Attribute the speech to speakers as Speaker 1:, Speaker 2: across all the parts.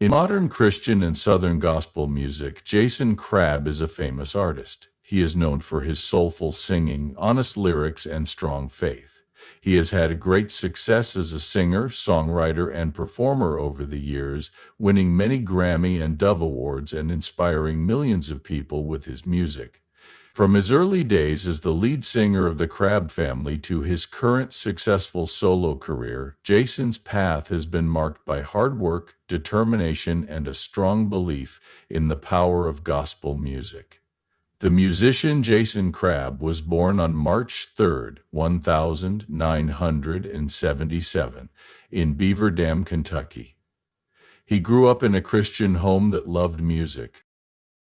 Speaker 1: In modern Christian and Southern gospel music, Jason Crabb is a famous artist. He is known for his soulful singing, honest lyrics, and strong faith. He has had great success as a singer, songwriter, and performer over the years, winning many Grammy and Dove Awards and inspiring millions of people with his music. From his early days as the lead singer of the Crabb Family to his current successful solo career, Jason's path has been marked by hard work, determination, and a strong belief in the power of gospel music. The musician Jason Crabb was born on March 3, 1977, in Beaver Dam, Kentucky. He grew up in a Christian home that loved music.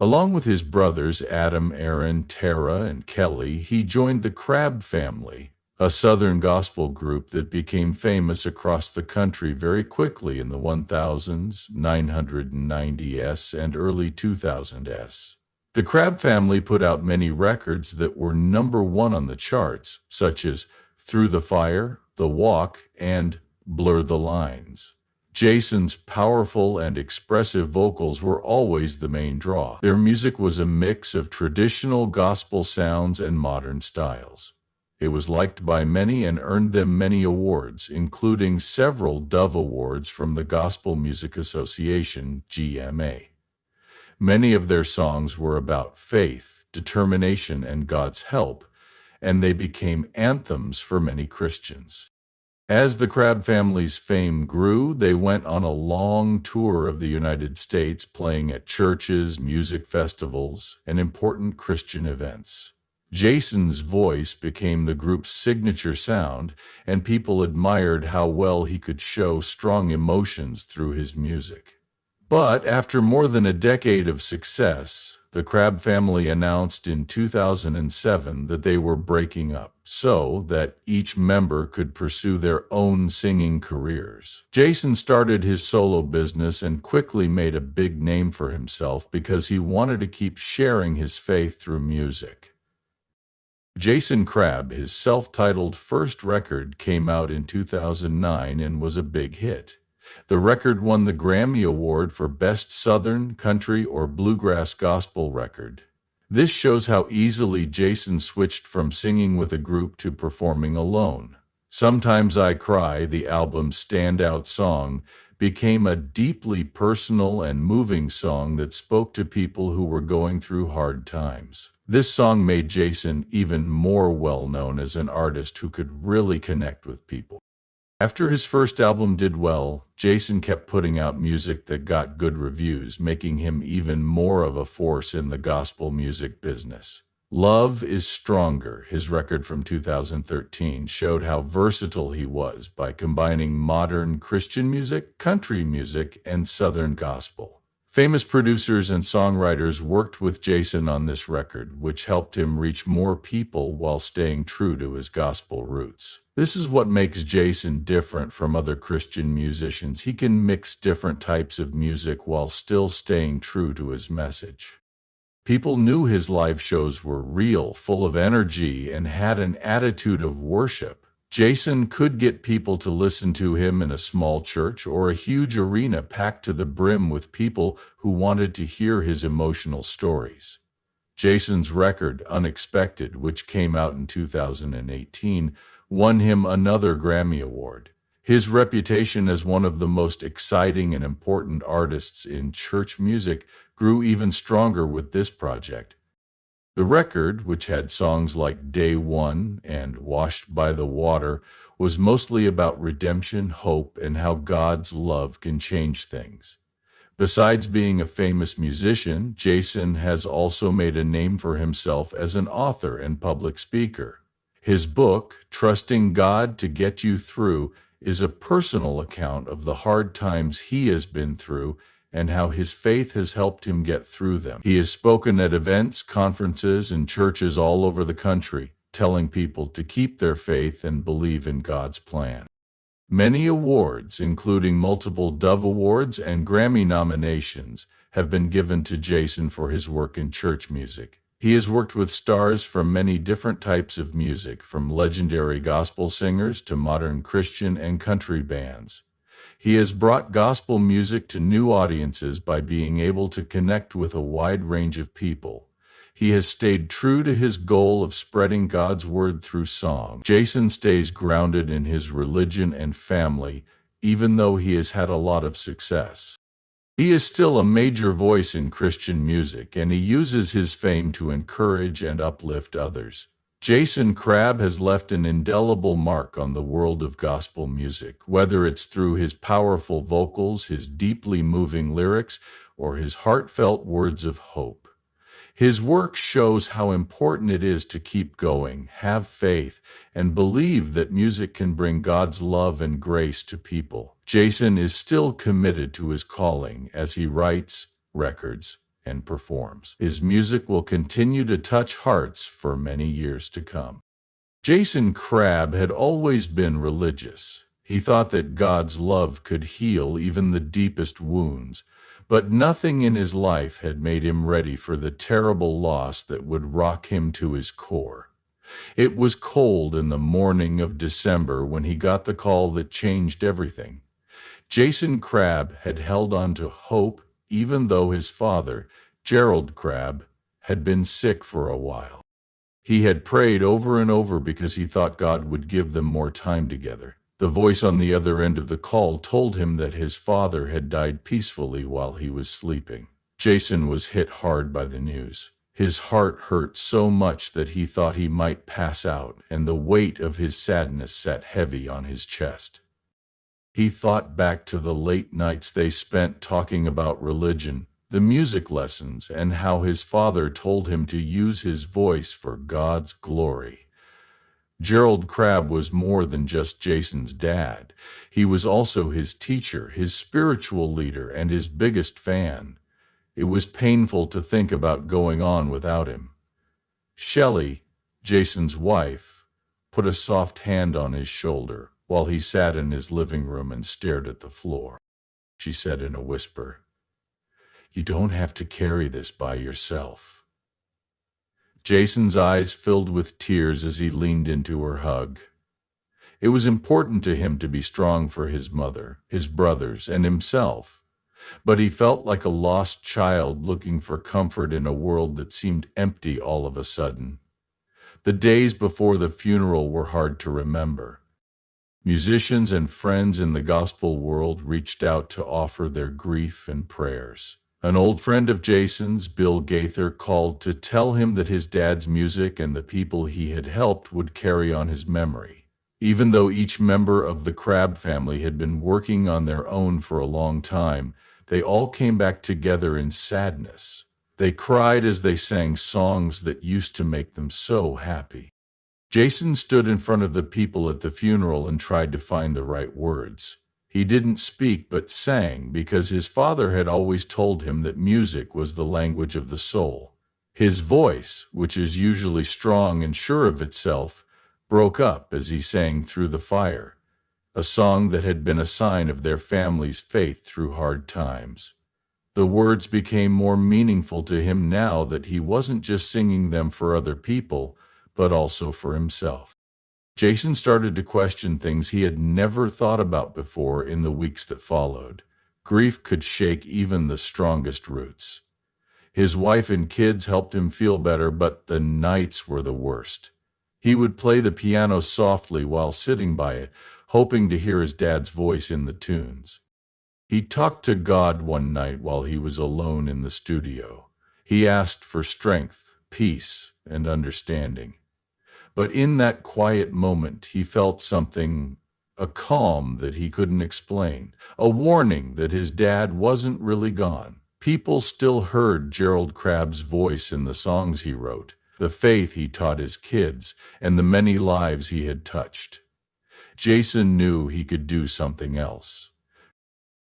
Speaker 1: Along with his brothers Adam, Aaron, Terah, and Kelly, he joined the Crabb Family, a Southern gospel group that became famous across the country very quickly in the 1000s, 1990s, and early 2000s. The Crabb Family put out many records that were #1 on the charts, such as Through the Fire, The Walk, and Blur the Lines. Jason's powerful and expressive vocals were always the main draw. Their music was a mix of traditional gospel sounds and modern styles. It was liked by many and earned them many awards, including several Dove Awards from the Gospel Music Association, GMA. Many of their songs were about faith, determination, and God's help, and they became anthems for many Christians. As the Crabb family's fame grew, they went on a long tour of the United States, playing at churches, music festivals, and important Christian events. Jason's voice became the group's signature sound, and people admired how well he could show strong emotions through his music. But after more than a decade of success, the Crabb family announced in 2007 that they were breaking up so that each member could pursue their own singing careers. Jason started his solo business and quickly made a big name for himself because he wanted to keep sharing his faith through music. Jason Crabb, his self-titled first record, came out in 2009 and was a big hit. The record won the Grammy Award for Best Southern, Country, or Bluegrass Gospel Record. This shows how easily Jason switched from singing with a group to performing alone. Sometimes I Cry, the album's standout song, became a deeply personal and moving song that spoke to people who were going through hard times. This song made Jason even more well-known as an artist who could really connect with people. After his first album did well, Jason kept putting out music that got good reviews, making him even more of a force in the gospel music business. Love is Stronger, his record from 2013, showed how versatile he was by combining modern Christian music, country music, and Southern gospel. Famous producers and songwriters worked with Jason on this record, which helped him reach more people while staying true to his gospel roots. This is what makes Jason different from other Christian musicians. He can mix different types of music while still staying true to his message. People knew his live shows were real, full of energy, and had an attitude of worship. Jason could get people to listen to him in a small church or a huge arena packed to the brim with people who wanted to hear his emotional stories. Jason's record, Unexpected, which came out in 2018, won him another Grammy Award. His reputation as one of the most exciting and important artists in church music grew even stronger with this project. The record, which had songs like Day One and Washed by the Water, was mostly about redemption, hope, and how God's love can change things. Besides being a famous musician, Jason has also made a name for himself as an author and public speaker. His book, Trusting God to Get You Through, is a personal account of the hard times he has been through and how his faith has helped him get through them. He has spoken at events, conferences, and churches all over the country, telling people to keep their faith and believe in God's plan. Many awards, including multiple Dove Awards and Grammy nominations, have been given to Jason for his work in church music. He has worked with stars from many different types of music, from legendary gospel singers to modern Christian and country bands. He has brought gospel music to new audiences by being able to connect with a wide range of people. He has stayed true to his goal of spreading God's word through song. Jason stays grounded in his religion and family, even though he has had a lot of success. He is still a major voice in Christian music, and he uses his fame to encourage and uplift others. Jason Crabb has left an indelible mark on the world of gospel music, whether it's through his powerful vocals, his deeply moving lyrics, or his heartfelt words of hope. His work shows how important it is to keep going, have faith, and believe that music can bring God's love and grace to people. Jason is still committed to his calling as he writes, records, and performs. His music will continue to touch hearts for many years to come. Jason Crabb had always been religious. He thought that God's love could heal even the deepest wounds, but nothing in his life had made him ready for the terrible loss that would rock him to his core. It was cold in the morning of December when he got the call that changed everything. Jason Crabb had held on to hope even though his father, Gerald Crabb, had been sick for a while. He had prayed over and over because he thought God would give them more time together. The voice on the other end of the call told him that his father had died peacefully while he was sleeping. Jason was hit hard by the news. His heart hurt so much that he thought he might pass out, and the weight of his sadness sat heavy on his chest. He thought back to the late nights they spent talking about religion, the music lessons, and how his father told him to use his voice for God's glory. Gerald Crabb was more than just Jason's dad. He was also his teacher, his spiritual leader, and his biggest fan. It was painful to think about going on without him. Shelley, Jason's wife, put a soft hand on his shoulder while he sat in his living room and stared at the floor. She said in a whisper, "You don't have to carry this by yourself." Jason's eyes filled with tears as he leaned into her hug. It was important to him to be strong for his mother, his brothers, and himself, but he felt like a lost child looking for comfort in a world that seemed empty all of a sudden. The days before the funeral were hard to remember. Musicians and friends in the gospel world reached out to offer their grief and prayers. An old friend of Jason's, Bill Gaither, called to tell him that his dad's music and the people he had helped would carry on his memory. Even though each member of the Crabb family had been working on their own for a long time, they all came back together in sadness. They cried as they sang songs that used to make them so happy. Jason stood in front of the people at the funeral and tried to find the right words. He didn't speak but sang because his father had always told him that music was the language of the soul. His voice, which is usually strong and sure of itself, broke up as he sang "Through the Fire," a song that had been a sign of their family's faith through hard times. The words became more meaningful to him now that he wasn't just singing them for other people, but also for himself. Jason started to question things he had never thought about before in the weeks that followed. Grief could shake even the strongest roots. His wife and kids helped him feel better, but the nights were the worst. He would play the piano softly while sitting by it, hoping to hear his dad's voice in the tunes. He talked to God one night while he was alone in the studio. He asked for strength, peace, and understanding. But in that quiet moment, he felt something, a calm that he couldn't explain, a warning that his dad wasn't really gone. People still heard Gerald Crabb's voice in the songs he wrote, the faith he taught his kids, and the many lives he had touched. Jason knew he could do something else.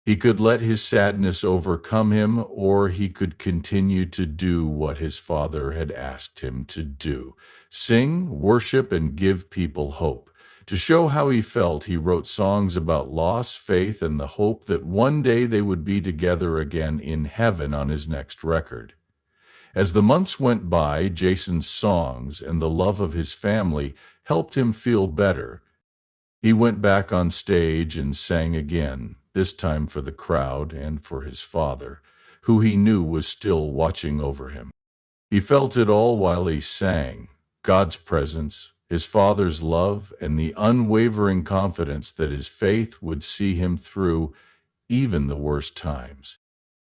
Speaker 1: He could let his sadness overcome him, or he could continue to do what his father had asked him to do: sing, worship, and give people hope. To show how he felt, he wrote songs about loss, faith, and the hope that one day they would be together again in heaven on his next record. As the months went by, Jason's songs and the love of his family helped him feel better. He went back on stage and sang again, this time for the crowd and for his father, who he knew was still watching over him. He felt it all while he sang, God's presence, his father's love, and the unwavering confidence that his faith would see him through even the worst times.